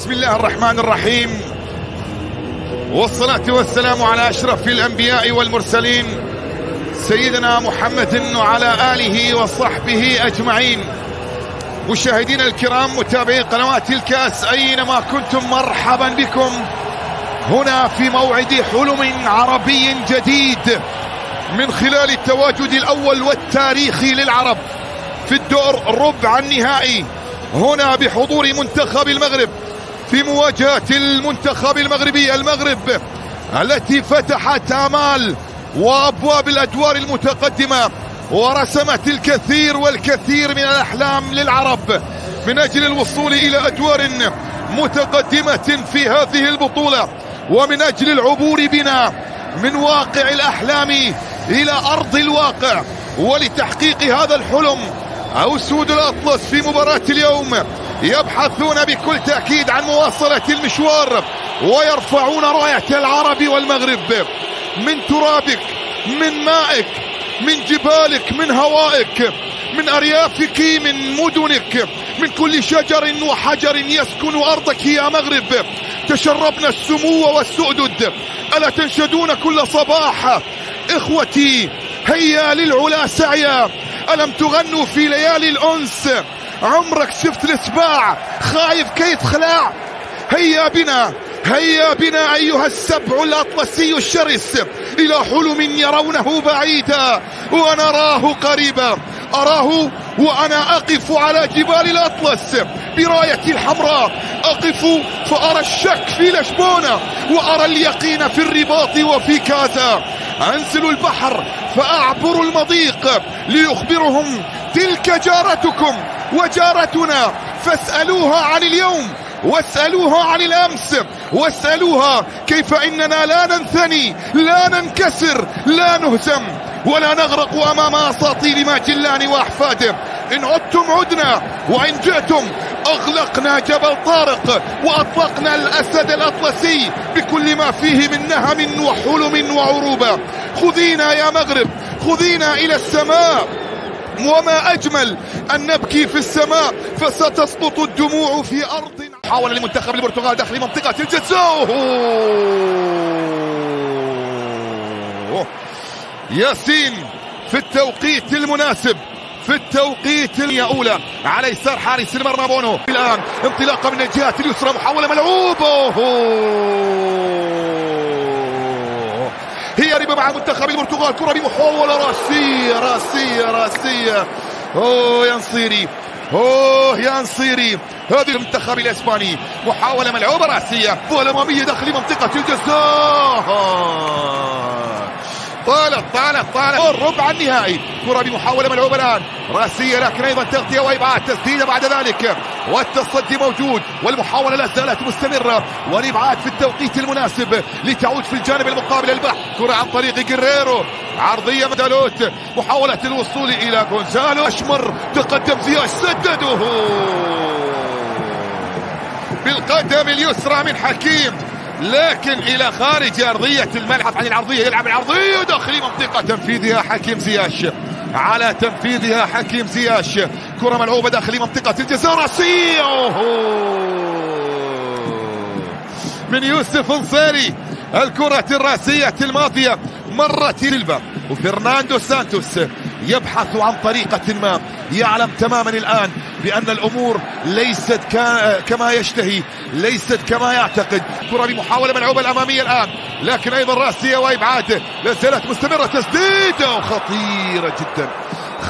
بسم الله الرحمن الرحيم، والصلاة والسلام على أشرف الأنبياء والمرسلين سيدنا محمد وعلى آله وصحبه أجمعين. مشاهدينا الكرام، متابعين قنوات الكاس أينما كنتم، مرحبا بكم هنا في موعد حلم عربي جديد من خلال التواجد الأول والتاريخي للعرب في الدور ربع النهائي، هنا بحضور منتخب المغرب في مواجهة المنتخب المغربي، المغرب التي فتحت آمال وأبواب الأدوار المتقدمة ورسمت الكثير والكثير من الأحلام للعرب من أجل الوصول إلى أدوار متقدمة في هذه البطولة، ومن أجل العبور بنا من واقع الأحلام إلى أرض الواقع ولتحقيق هذا الحلم. أسود الأطلس في مباراة اليوم يبحثون بكل تأكيد عن مواصلة المشوار ويرفعون راية العرب والمغرب من ترابك، من مائك، من جبالك، من هوائك، من أريافك، من مدنك، من كل شجر وحجر يسكن أرضك يا مغرب. تشربنا السمو والسؤدد، ألا تنشدون كل صباح إخوتي هيا للعلا سعيا؟ ألم تغنوا في ليالي الأنس؟ عمرك شفت الاتباع خايف كي تخلع؟ هيا بنا، هيا بنا أيها السبع الأطلسي الشرس إلى حلم يرونه بعيدا ونراه قريبا. أراه وأنا أقف على جبال الأطلس برايتي الحمراء، أقف فأرى الشك في لشبونة وأرى اليقين في الرباط وفي كازا. أنزل البحر فأعبر المضيق ليخبرهم تلك جارتكم وجارتنا، فاسألوها عن اليوم واسألوها عن الأمس واسألوها كيف إننا لا ننثني، لا ننكسر، لا نهزم ولا نغرق أمام أساطيل ماجلان وأحفاده. إن عدتم عدنا، وإن جئتم أغلقنا جبل طارق وأطلقنا الأسد الأطلسي بكل ما فيه من نهم وحلم وعروبة. خذينا يا مغرب، خذينا إلى السماء، وما أجمل أن نبكي في السماء فستسقط الدموع في أرض. حاول لمنتخب البرتغال داخل منطقة الجزاء، ياسين في التوقيت المناسب، في التوقيت الأولى على يسار حارس المرمى بونو. الآن انطلاقة من الجهة اليسرى، محاولة ملعوبة، هي ربا مع منتخب البرتغال، كرة بمحاولة راسية راسية راسية. يا نصيري، يا نصيري، هذا المنتخب الاسباني، محاولة ملعوبة راسية والأمامية داخل منطقة الجزاء. طالت ربع النهائي، كرة بمحاولة ملعوبة الآن راسية، لكن أيضا تغطية وإبعاد، تسديدة بعد ذلك والتصدي موجود والمحاولة لا زالت مستمرة والإبعاد في التوقيت المناسب لتعود في الجانب المقابل البحث. كرة عن طريق جيريرو، عرضية مدالوت، محاولة الوصول إلى غونزالو أشمر، تقدم زياش، سدده بالقدم اليسرى من حكيم، لكن إلى خارج أرضية الملعب عن العرضية. يلعب العرضية داخل منطقة تنفيذها حكيم زياش، على تنفيذها حكيم زياش. كرة ملعوبة داخل منطقة الجزاء، راسية من يوسف نصيري. الكرة الراسية الماضية مرت سيلفا وفرناندو سانتوس يبحث عن طريقة ما، يعلم تماما الآن بأن الأمور ليست كما يشتهي، ليست كما يعتقد. كرة بمحاولة ملعوبة الأمامية الآن، لكن أيضا راسية وإبعاد لا زالت مستمرة، تسديدة خطيرة جدا،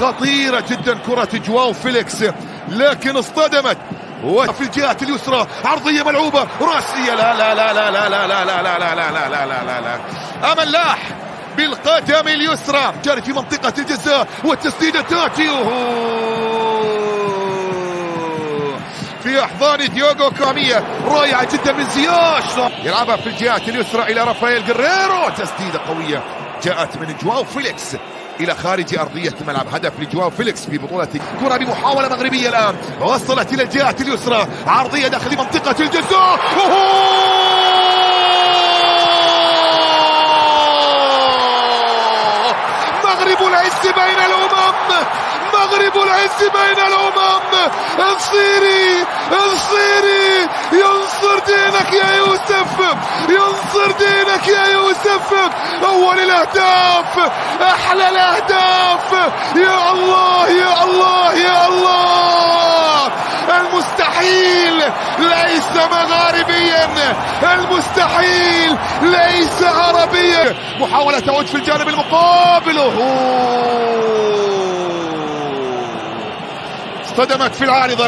خطيرة جدا كرة جواو فيليكس، لكن اصطدمت وفي الجهة اليسرى، عرضية ملعوبة راسية، لا لا لا لا لا لا لا لا لا لا لا لا لا لا لا. أملاح بالقدم اليسرى جاري في منطقة الجزاء والتسديدة تاتي في أحضان ديوغو كامية، رائعة جدا من زياش، يلعبها في الجهة اليسرى إلى رافائيل جيريرو، تسديدة قوية جاءت من جواو فيليكس إلى خارج أرضية الملعب. هدف لجواو فيليكس في بطولة. كرة بمحاولة مغربية الآن، وصلت إلى الجهة اليسرى، عرضية داخل منطقة الجزاء، مغرب العز بين الأمم، مغرب العز بين الأمم. الصيري ينصر دينك يا يوسف، ينصر دينك يا يوسف. أول الأهداف، أحلى الأهداف. يا الله يا الله يا الله. المستحيل ليس مغاربيا، المستحيل ليس عربيا. محاولة تعود في الجانب المقابل، صدمت في العارضة.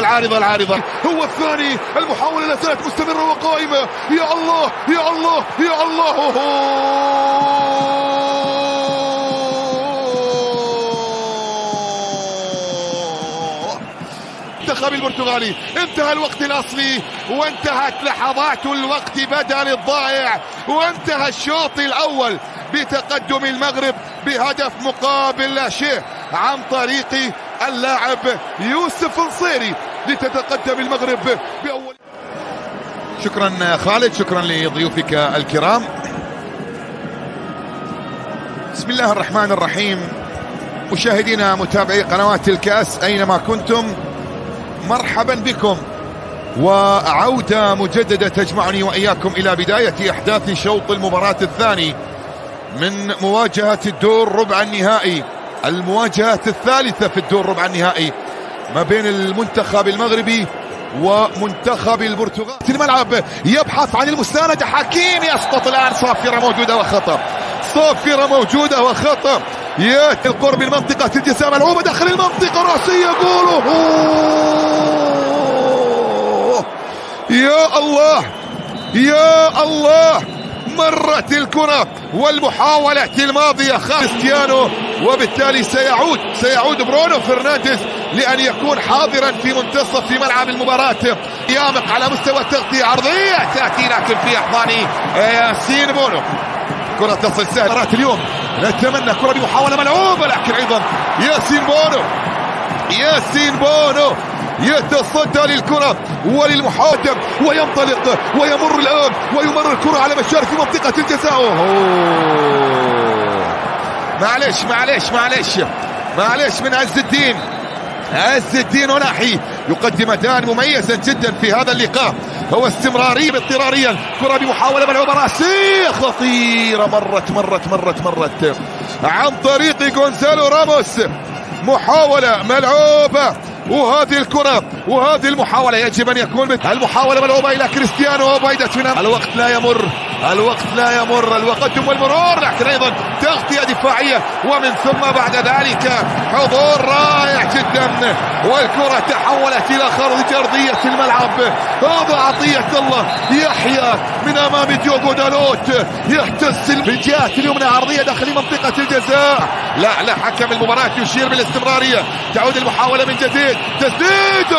هو الثاني، المحاولة لا زالت مستمرة وقائمة. يا الله يا الله يا الله. المنتخب البرتغالي انتهى الوقت الأصلي، وانتهت لحظات الوقت بدل الضائع، وانتهى الشوط الأول بتقدم المغرب بهدف مقابل لا شيء عن طريق اللاعب يوسف النصيري لتتقدم المغرب بأول. شكرا خالد، شكرا لضيوفك الكرام. بسم الله الرحمن الرحيم. مشاهدينا متابعي قنوات الكأس أينما كنتم، مرحبا بكم، وعودة مجددة تجمعني وإياكم إلى بداية أحداث شوط المباراة الثاني من مواجهة الدور ربع النهائي، المواجهة الثالثة في الدور ربع النهائي ما بين المنتخب المغربي ومنتخب البرتغال. الملعب يبحث عن المساندة، حكيم يسقط الآن. صافرة موجودة وخطأ، صافرة موجودة وخطأ. ياتي القرب من منطقة الجزاء، ملعوبة داخل المنطقة، رأسية، جول. يا الله يا الله. مرت الكرة والمحاولة الماضية كريستيانو، وبالتالي سيعود برونو فرنانديز لأن يكون حاضرا في منتصف ملعب المباراة. يامق على مستوى التغطية، عرضية تأتي لكن في أحضان ياسين بونو. كرة تصل سهلة اليوم، نتمنى كرة بمحاولة ملعوبة، لكن أيضا ياسين بونو يتصدى للكرة وللمحاولة وينطلق ويمر الآن ويمر الكرة على مشارف في منطقة الجزاء. معلش من عز الدين وناحي يقدم أداء مميزا جدا في هذا اللقاء. هو استمرارية اضطراريا، كرة بمحاولة ملعوبة راسية خطيرة، مرت عن طريق غونزالو راموس. محاولة ملعوبة، وهذه الكرة وهذه المحاولة يجب أن يكون المحاولة ملعوبة إلى كريستيانو. وبعدت من الوقت لا يمر، الوقت والمرور، لكن أيضا تغطية دفاعية، ومن ثم بعد ذلك حضور رائع جدا، والكرة تحولت إلى خارج أرضية الملعب. هذا عطية الله يحيى من أمام ديوغو دالوت، يهتز في الجهة اليمنى، عرضية داخل منطقة الجزاء. لا حكم المباراة يشير بالاستمرارية. تعود المحاولة من جديد، تسديد،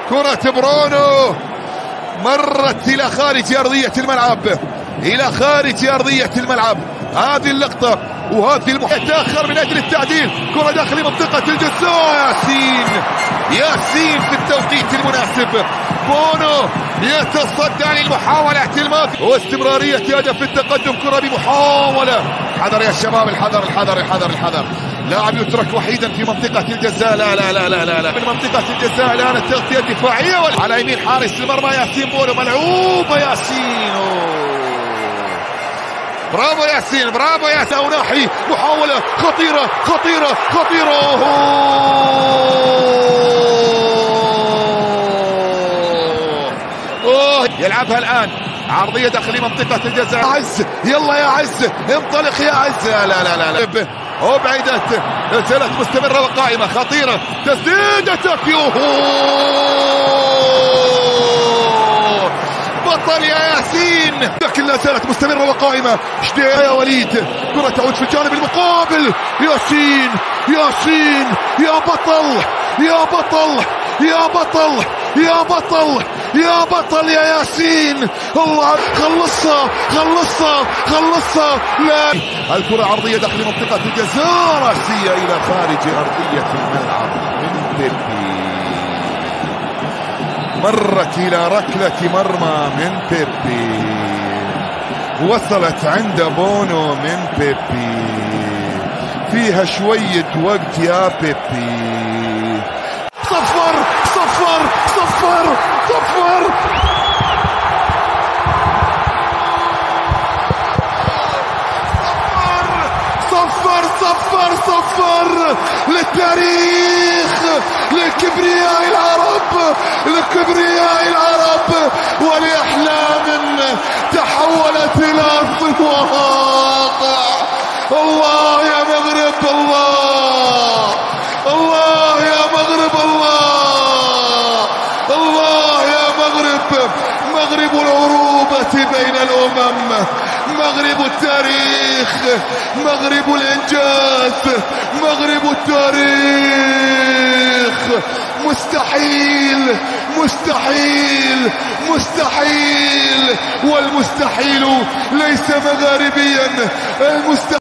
كرة برونو مرت إلى خارج أرضية الملعب، هذه اللقطة وهذه المحاولة تأخر من أجل التعديل. كرة داخل منطقة الجزاء، ياسين في التوقيت المناسب. بونو يتصدى للمحاولة الماضية واستمرارية هدف التقدم. كرة بمحاولة، حذر يا شباب، الحذر. لاعب يترك وحيدا في منطقة الجزاء. لا من منطقة الجزاء الآن التغطية الدفاعية على يمين حارس المرمى ياسين بونو، ملعوبة ياسين. برافو ياسين ناحي، محاولة خطيرة. يلعبها الآن عرضية داخل منطقة الجزاء. عز، يلا يا عز، انطلق يا عز. لا أبعدت، زالت مستمرة وقائمة، خطيرة، تسديدة تاكيو، بطل يا ياسين، لكن لا زالت مستمرة وقائمة. يا وليد، كرة تعود في الجانب المقابل. ياسين، يا بطل يا ياسين. الله، خلصها. لا، الكرة عرضية داخل منطقة الجزاء، راسية إلى خارج أرضية الملعب من بيبي، مرت إلى ركلة مرمى من بيبي، وصلت عند بونو من بيبي، فيها شوية وقت يا بيبي. صفر لكبرياء العرب، لكبرياء العرب ولأحلام تحولت إلى أرض الواقع. الله يا مغرب، الله الله يا مغرب، الله الله يا مغرب. مغرب العروبة بين الأمم، مغرب التاريخ، مغرب الإنجاز، مغرب التاريخ. مستحيل مستحيل مستحيل، والمستحيل ليس مغاربيا. المستحيل